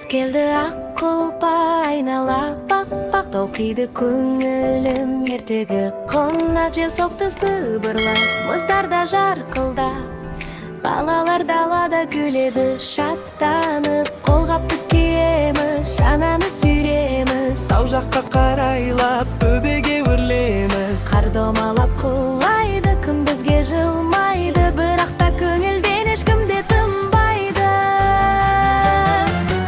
Kız keldi ak kulpa aynala bak толқиды көңілім ертегі қонна жел соқты сыбырлап мұздарда жарқылдап балалар далада күледі шаттанып қолғапты киеміз шананы сүйреміз тау жаққа қарайлап төбеге өрлеміз қар домалап құлайды күн бізге жылмайды бірақ та көңілден ешкім де тынбайды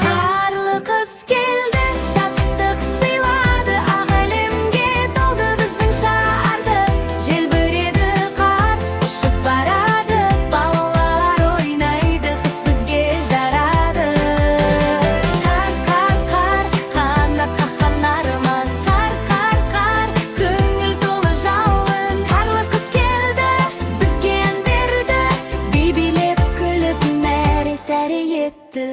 қарлы қыс келді шаттық сыйлады ақ әлемге толды біздің шарды желбіреді қар ұшып барады балалар ойнайды қыс бізге жарады қар қанат қаққан арман қар көңіл толы жалын қарлы қыс келді бізге ән берді би билеп күліп мәре сәре етті